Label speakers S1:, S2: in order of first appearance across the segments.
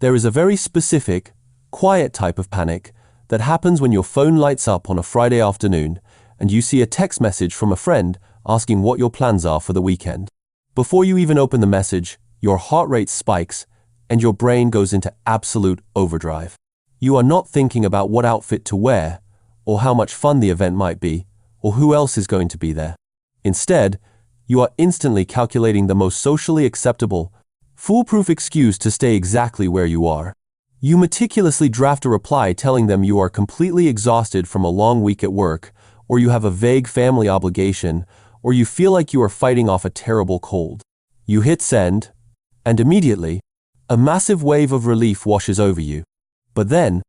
S1: There is a very specific, quiet type of panic that happens when your phone lights up on a Friday afternoon and you see a text message from a friend asking what your plans are for the weekend. Before you even open the message, your heart rate spikes and your brain goes into absolute overdrive. You are not thinking about what outfit to wear, or how much fun the event might be, or who else is going to be there. Instead, you are instantly calculating the most socially acceptable, foolproof excuse to stay exactly where you are. You meticulously draft a reply telling them you are completely exhausted from a long week at work, or you have a vague family obligation, or you feel like you are fighting off a terrible cold. You hit send, and immediately, a massive wave of relief washes over you. But then,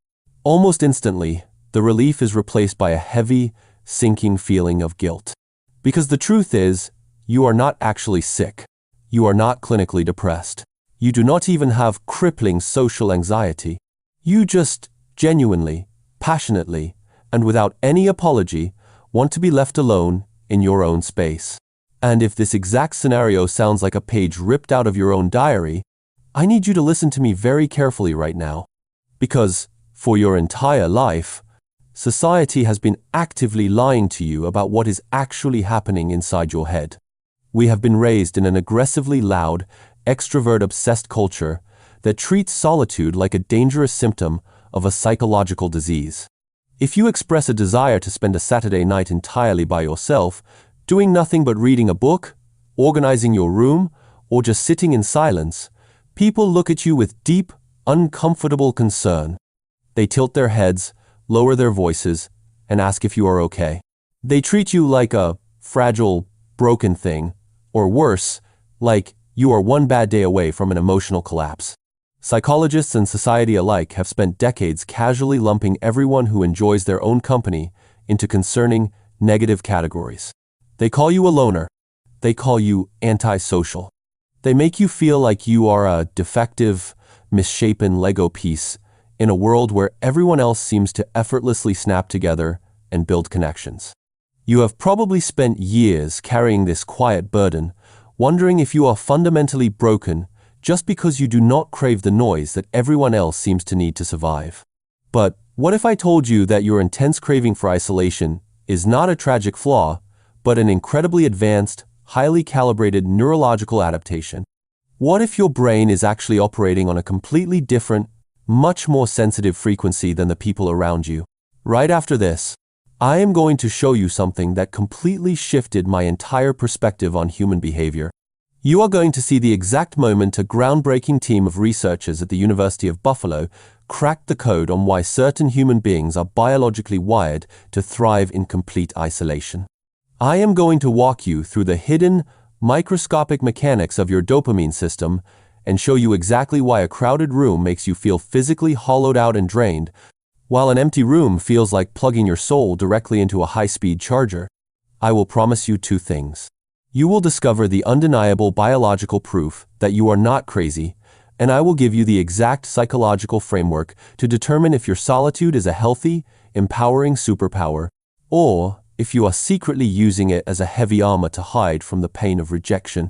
S1: almost instantly, the relief is replaced by a heavy, sinking feeling of guilt. Because the truth is, you are not actually sick. You are not clinically depressed. You do not even have crippling social anxiety. You just genuinely, passionately, and without any apology, want to be left alone in your own space. And if this exact scenario sounds like a page ripped out of your own diary, I need you to listen to me very carefully right now. Because, for your entire life, society has been actively lying to you about what is actually happening inside your head. We have been raised in an aggressively loud, extrovert-obsessed culture that treats solitude like a dangerous symptom of a psychological disease. If you express a desire to spend a Saturday night entirely by yourself, doing nothing but reading a book, organizing your room, or just sitting in silence, people look at you with deep, uncomfortable concern. They tilt their heads, lower their voices, and ask if you are okay. They treat you like a fragile, broken thing, or worse, like you are one bad day away from an emotional collapse. Psychologists and society alike have spent decades casually lumping everyone who enjoys their own company into concerning, negative categories. They call you a loner. They call you antisocial. They make you feel like you are a defective, misshapen Lego piece in a world where everyone else seems to effortlessly snap together and build connections. You have probably spent years carrying this quiet burden, wondering if you are fundamentally broken just because you do not crave the noise that everyone else seems to need to survive. But what if I told you that your intense craving for isolation is not a tragic flaw, but an incredibly advanced, highly calibrated neurological adaptation? What if your brain is actually operating on a completely different, much more sensitive frequency than the people around you? Right after this, I am going to show you something that completely shifted my entire perspective on human behavior. You are going to see the exact moment a groundbreaking team of researchers at the University of Buffalo cracked the code on why certain human beings are biologically wired to thrive in complete isolation. I am going to walk you through the hidden, microscopic mechanics of your dopamine system and show you exactly why a crowded room makes you feel physically hollowed out and drained, while an empty room feels like plugging your soul directly into a high-speed charger. I will promise you two things. You will discover the undeniable biological proof that you are not crazy, and I will give you the exact psychological framework to determine if your solitude is a healthy, empowering superpower, or if you are secretly using it as a heavy armor to hide from the pain of rejection.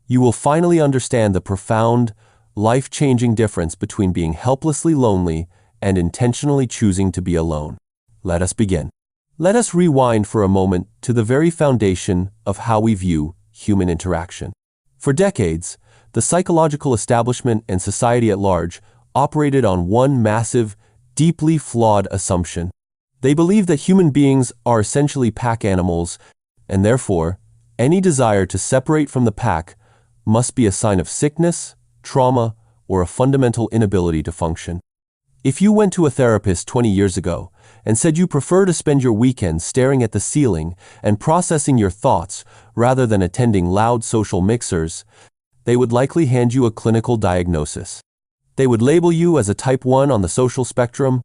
S1: You will finally understand the profound, life-changing difference between being helplessly lonely and intentionally choosing to be alone. Let us begin. Let us rewind for a moment to the very foundation of how we view human interaction. For decades, the psychological establishment and society at large operated on one massive, deeply flawed assumption. They believed that human beings are essentially pack animals, and therefore, any desire to separate from the pack must be a sign of sickness, trauma, or a fundamental inability to function. If you went to a therapist 20 years ago and said you prefer to spend your weekends staring at the ceiling and processing your thoughts rather than attending loud social mixers, they would likely hand you a clinical diagnosis. They would label you as a type 1 on the social spectrum,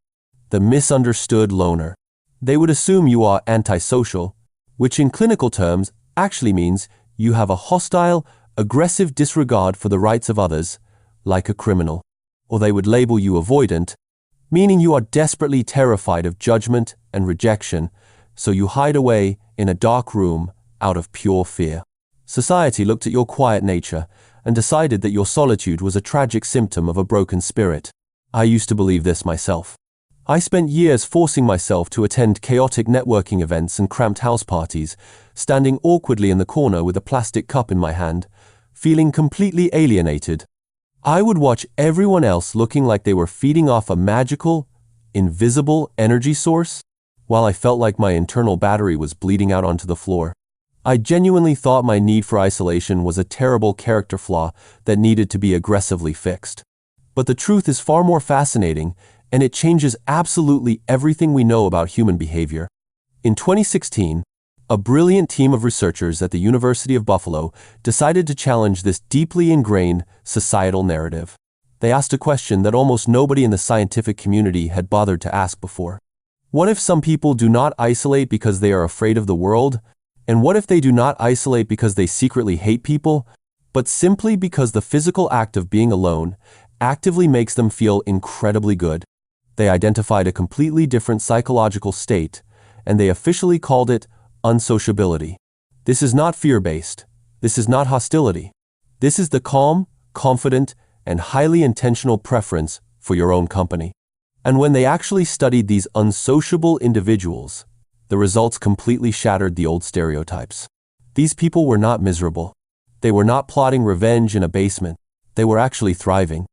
S1: the misunderstood loner. They would assume you are antisocial, which in clinical terms actually means you have a hostile, aggressive disregard for the rights of others, like a criminal. Or they would label you avoidant, meaning you are desperately terrified of judgment and rejection, so you hide away in a dark room out of pure fear. Society looked at your quiet nature and decided that your solitude was a tragic symptom of a broken spirit. I used to believe this myself. I spent years forcing myself to attend chaotic networking events and cramped house parties, standing awkwardly in the corner with a plastic cup in my hand, feeling completely alienated. I would watch everyone else looking like they were feeding off a magical, invisible energy source, while I felt like my internal battery was bleeding out onto the floor. I genuinely thought my need for isolation was a terrible character flaw that needed to be aggressively fixed. But the truth is far more fascinating, and it changes absolutely everything we know about human behavior. In 2016, a brilliant team of researchers at the University of Buffalo decided to challenge this deeply ingrained societal narrative. They asked a question that almost nobody in the scientific community had bothered to ask before. What if some people do not isolate because they are afraid of the world? And what if they do not isolate because they secretly hate people, but simply because the physical act of being alone actively makes them feel incredibly good? They identified a completely different psychological state, and they officially called it unsociability. This is not fear-based. This is not hostility. This is the calm, confident, and highly intentional preference for your own company. And when they actually studied these unsociable individuals, the results completely shattered the old stereotypes. These people were not miserable. They were not plotting revenge in a basement. They were actually thriving.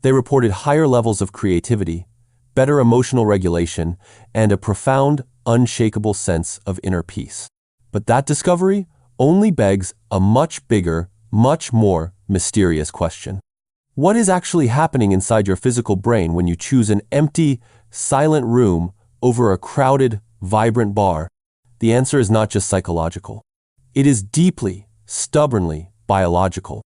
S1: They reported higher levels of creativity, better emotional regulation, and a profound, unshakable sense of inner peace. But that discovery only begs a much bigger, much more mysterious question. What is actually happening inside your physical brain when you choose an empty, silent room over a crowded, vibrant bar? The answer is not just psychological. It is deeply, stubbornly biological.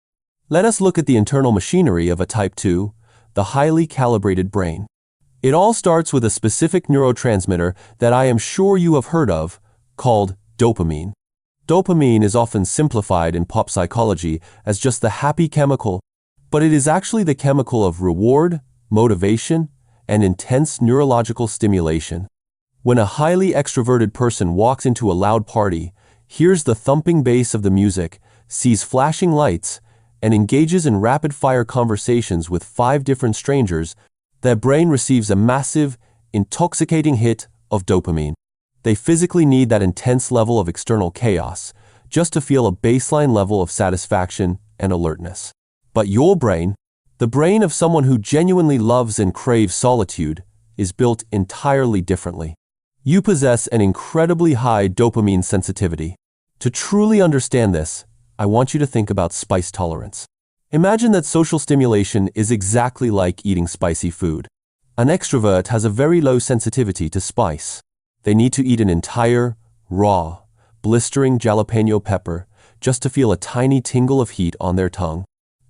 S1: Let us look at the internal machinery of a type 2, the highly calibrated brain. It all starts with a specific neurotransmitter that I am sure you have heard of, called dopamine. Dopamine is often simplified in pop psychology as just the happy chemical, but it is actually the chemical of reward, motivation, and intense neurological stimulation. When a highly extroverted person walks into a loud party, hears the thumping bass of the music, sees flashing lights, and engages in rapid-fire conversations with 5 different strangers, their brain receives a massive, intoxicating hit of dopamine. They physically need that intense level of external chaos just to feel a baseline level of satisfaction and alertness. But your brain, the brain of someone who genuinely loves and craves solitude, is built entirely differently. You possess an incredibly high dopamine sensitivity. To truly understand this, I want you to think about spice tolerance. Imagine that social stimulation is exactly like eating spicy food. An extrovert has a very low sensitivity to spice. They need to eat an entire, raw, blistering jalapeno pepper just to feel a tiny tingle of heat on their tongue.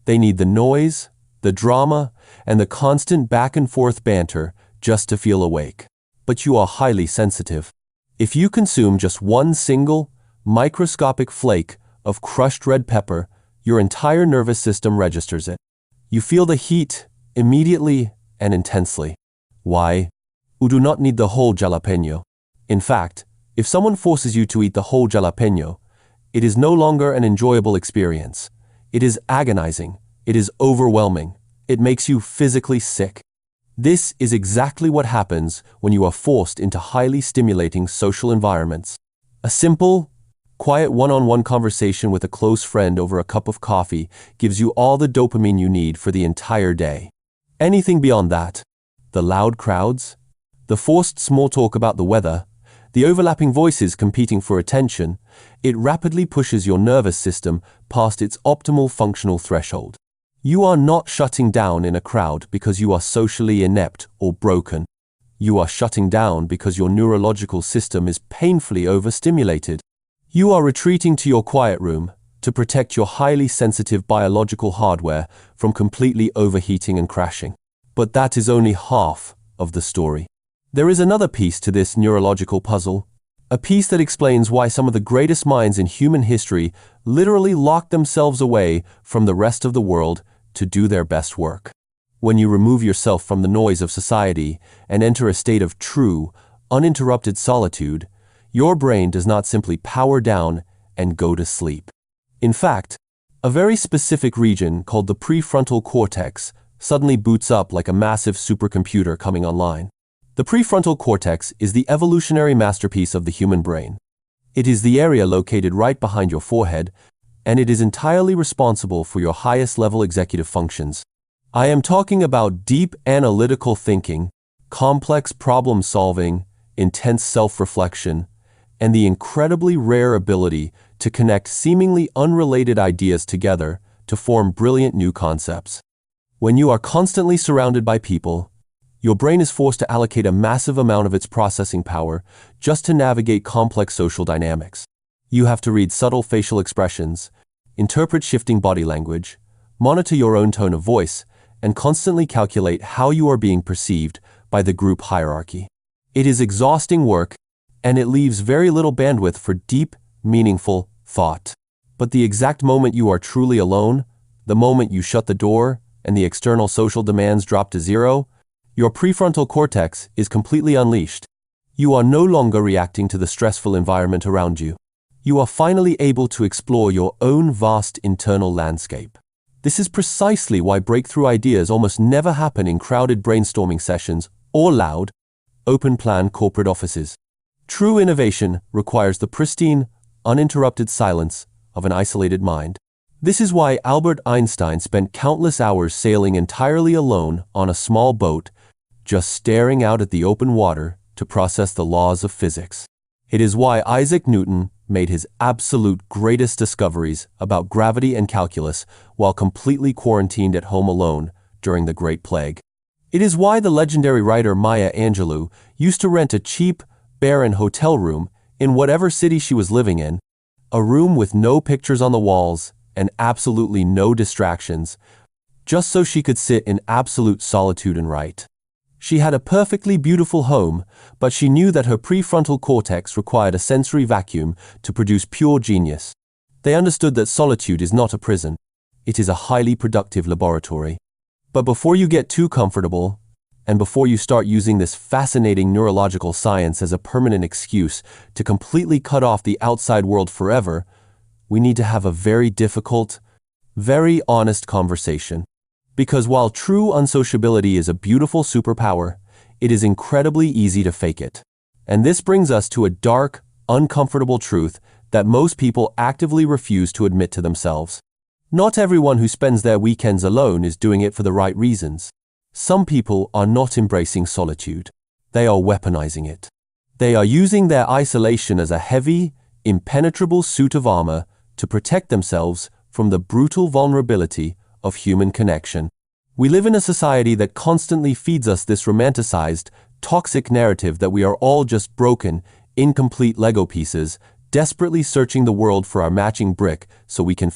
S1: They need the noise, the drama, and the constant back and forth banter just to feel awake. But you are highly sensitive. If you consume just one single, microscopic flake of crushed red pepper, your entire nervous system registers it. You feel the heat immediately and intensely. Why? You do not need the whole jalapeno. In fact, if someone forces you to eat the whole jalapeno, it is no longer an enjoyable experience. It is agonizing. It is overwhelming. It makes you physically sick. This is exactly what happens when you are forced into highly stimulating social environments. A simple, quiet one-on-one conversation with a close friend over a cup of coffee gives you all the dopamine you need for the entire day. Anything beyond that, the loud crowds, the forced small talk about the weather, the overlapping voices competing for attention, it rapidly pushes your nervous system past its optimal functional threshold. You are not shutting down in a crowd because you are socially inept or broken. You are shutting down because your neurological system is painfully overstimulated. You are retreating to your quiet room to protect your highly sensitive biological hardware from completely overheating and crashing. But that is only half of the story. There is another piece to this neurological puzzle, a piece that explains why some of the greatest minds in human history literally locked themselves away from the rest of the world to do their best work. When you remove yourself from the noise of society and enter a state of true, uninterrupted solitude, your brain does not simply power down and go to sleep. In fact, a very specific region called the prefrontal cortex suddenly boots up like a massive supercomputer coming online. The prefrontal cortex is the evolutionary masterpiece of the human brain. It is the area located right behind your forehead, and it is entirely responsible for your highest level executive functions. I am talking about deep analytical thinking, complex problem solving, intense self-reflection, and the incredibly rare ability to connect seemingly unrelated ideas together to form brilliant new concepts. When you are constantly surrounded by people, your brain is forced to allocate a massive amount of its processing power just to navigate complex social dynamics. You have to read subtle facial expressions, interpret shifting body language, monitor your own tone of voice, and constantly calculate how you are being perceived by the group hierarchy. It is exhausting work, and it leaves very little bandwidth for deep, meaningful thought. But the exact moment you are truly alone, the moment you shut the door and the external social demands drop to zero, your prefrontal cortex is completely unleashed. You are no longer reacting to the stressful environment around you. You are finally able to explore your own vast internal landscape. This is precisely why breakthrough ideas almost never happen in crowded brainstorming sessions or loud, open-plan corporate offices. True innovation requires the pristine, uninterrupted silence of an isolated mind. This is why Albert Einstein spent countless hours sailing entirely alone on a small boat, just staring out at the open water to process the laws of physics. It is why Isaac Newton made his absolute greatest discoveries about gravity and calculus while completely quarantined at home alone during the Great Plague. It is why the legendary writer Maya Angelou used to rent a cheap, barren hotel room in whatever city she was living in, a room with no pictures on the walls and absolutely no distractions, just so she could sit in absolute solitude and write. She had a perfectly beautiful home, but she knew that her prefrontal cortex required a sensory vacuum to produce pure genius. They understood that solitude is not a prison. It is a highly productive laboratory. But before you get too comfortable, and before you start using this fascinating neurological science as a permanent excuse to completely cut off the outside world forever, we need to have a very difficult, very honest conversation. Because while true unsociability is a beautiful superpower, it is incredibly easy to fake it. And this brings us to a dark, uncomfortable truth that most people actively refuse to admit to themselves. Not everyone who spends their weekends alone is doing it for the right reasons. Some people are not embracing solitude. They are weaponizing it. They are using their isolation as a heavy, impenetrable suit of armor to protect themselves from the brutal vulnerability of human connection. We live in a society that constantly feeds us this romanticized, toxic narrative that we are all just broken, incomplete Lego pieces, desperately searching the world for our matching brick so we can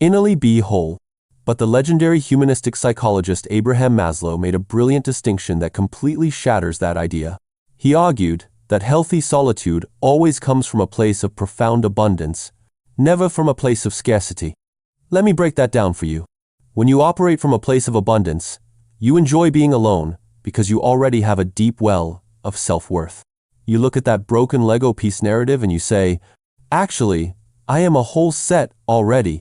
S1: innerly be whole. But the legendary humanistic psychologist Abraham Maslow made a brilliant distinction that completely shatters that idea. He argued that healthy solitude always comes from a place of profound abundance, never from a place of scarcity. Let me break that down for you. When you operate from a place of abundance, you enjoy being alone because you already have a deep well of self-worth. You look at that broken Lego piece narrative and you say, actually, I am a whole set already.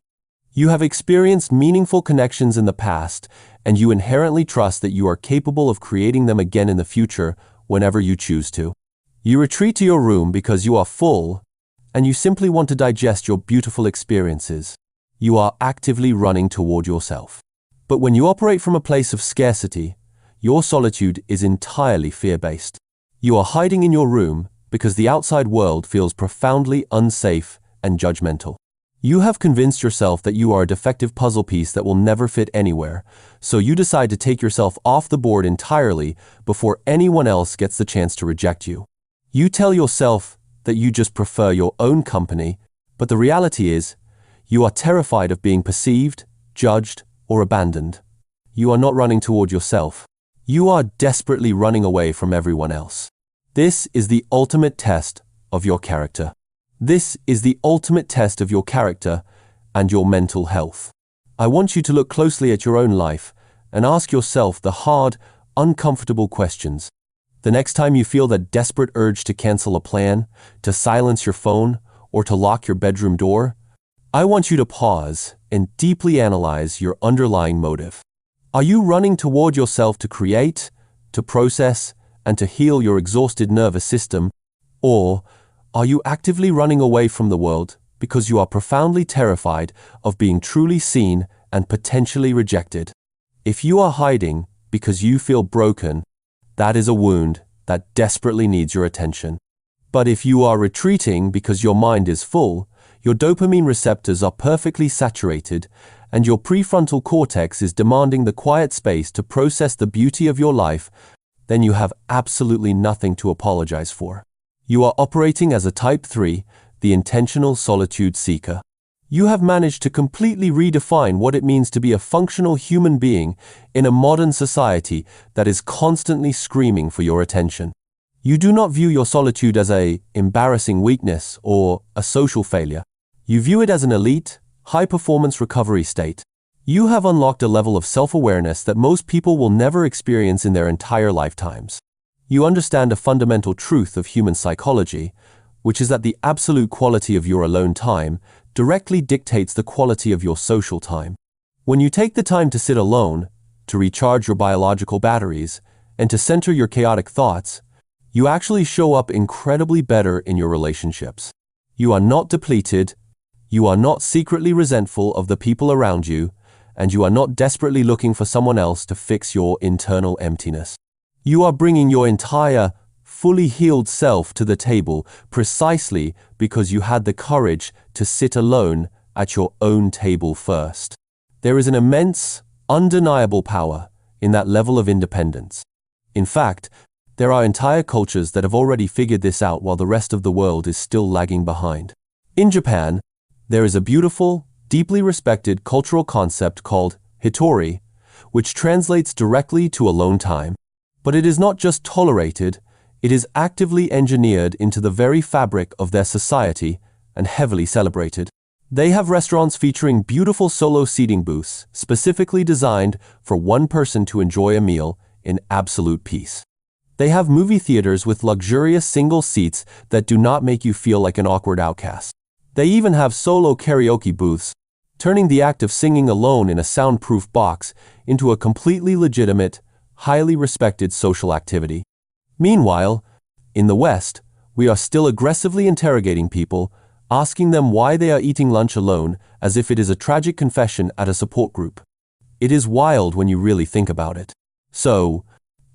S1: You have experienced meaningful connections in the past, and you inherently trust that you are capable of creating them again in the future whenever you choose to. You retreat to your room because you are full, and you simply want to digest your beautiful experiences. You are actively running toward yourself. But when you operate from a place of scarcity, your solitude is entirely fear-based. You are hiding in your room because the outside world feels profoundly unsafe and judgmental. You have convinced yourself that you are a defective puzzle piece that will never fit anywhere, so you decide to take yourself off the board entirely before anyone else gets the chance to reject you. You tell yourself that you just prefer your own company, but the reality is, you are terrified of being perceived, judged, or abandoned. You are not running toward yourself. You are desperately running away from everyone else. This is the ultimate test of your character. This is the ultimate test of your character and your mental health. I want you to look closely at your own life and ask yourself the hard, uncomfortable questions. The next time you feel that desperate urge to cancel a plan, to silence your phone, or to lock your bedroom door, I want you to pause and deeply analyze your underlying motive. Are you running toward yourself to create, to process, and to heal your exhausted nervous system? Or are you actively running away from the world because you are profoundly terrified of being truly seen and potentially rejected? If you are hiding because you feel broken, that is a wound that desperately needs your attention. But if you are retreating because your mind is full, your dopamine receptors are perfectly saturated, and your prefrontal cortex is demanding the quiet space to process the beauty of your life, then you have absolutely nothing to apologize for. You are operating as a Type 3, the intentional solitude seeker. You have managed to completely redefine what it means to be a functional human being in a modern society that is constantly screaming for your attention. You do not view your solitude as an embarrassing weakness or a social failure. You view it as an elite, high-performance recovery state. You have unlocked a level of self-awareness that most people will never experience in their entire lifetimes. You understand a fundamental truth of human psychology, which is that the absolute quality of your alone time directly dictates the quality of your social time. When you take the time to sit alone, to recharge your biological batteries, and to center your chaotic thoughts, you actually show up incredibly better in your relationships. You are not depleted, you are not secretly resentful of the people around you, and you are not desperately looking for someone else to fix your internal emptiness. You are bringing your entire, fully healed self to the table precisely because you had the courage to sit alone at your own table first. There is an immense, undeniable power in that level of independence. In fact, there are entire cultures that have already figured this out while the rest of the world is still lagging behind. In Japan, there is a beautiful, deeply respected cultural concept called Hittori, which translates directly to alone time. But it is not just tolerated, it is actively engineered into the very fabric of their society and heavily celebrated. They have restaurants featuring beautiful solo seating booths, specifically designed for one person to enjoy a meal in absolute peace. They have movie theaters with luxurious single seats that do not make you feel like an awkward outcast. They even have solo karaoke booths, turning the act of singing alone in a soundproof box into a completely legitimate, highly respected social activity. Meanwhile, in the West, we are still aggressively interrogating people, asking them why they are eating lunch alone as if it is a tragic confession at a support group. It is wild when you really think about it. So,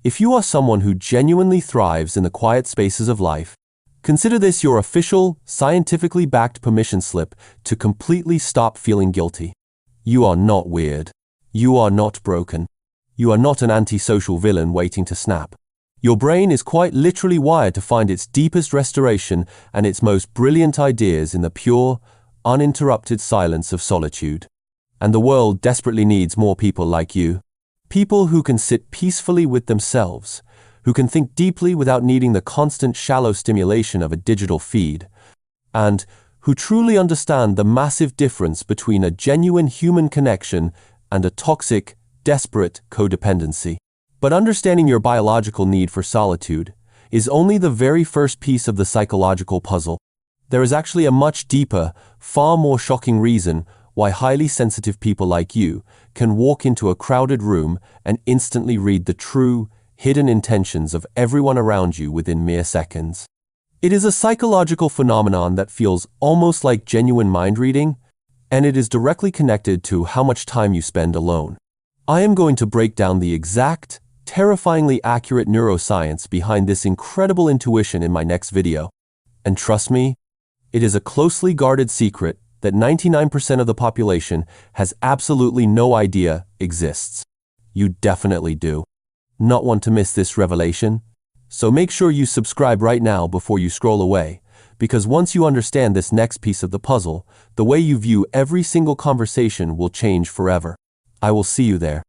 S1: if you are someone who genuinely thrives in the quiet spaces of life, consider this your official, scientifically backed permission slip to completely stop feeling guilty. You are not weird. You are not broken. You are not an antisocial villain waiting to snap. Your brain is quite literally wired to find its deepest restoration and its most brilliant ideas in the pure, uninterrupted silence of solitude. And the world desperately needs more people like you. People who can sit peacefully with themselves, who can think deeply without needing the constant shallow stimulation of a digital feed, and who truly understand the massive difference between a genuine human connection and a toxic, desperate codependency. But understanding your biological need for solitude is only the very first piece of the psychological puzzle. There is actually a much deeper, far more shocking reason why highly sensitive people like you can walk into a crowded room and instantly read the true, hidden intentions of everyone around you within mere seconds. It is a psychological phenomenon that feels almost like genuine mind reading, and it is directly connected to how much time you spend alone. I am going to break down the exact, terrifyingly accurate neuroscience behind this incredible intuition in my next video. And trust me, it is a closely guarded secret that 99% of the population has absolutely no idea exists. You definitely do. Not want to miss this revelation? So make sure you subscribe right now before you scroll away, because once you understand this next piece of the puzzle, the way you view every single conversation will change forever. I will see you there.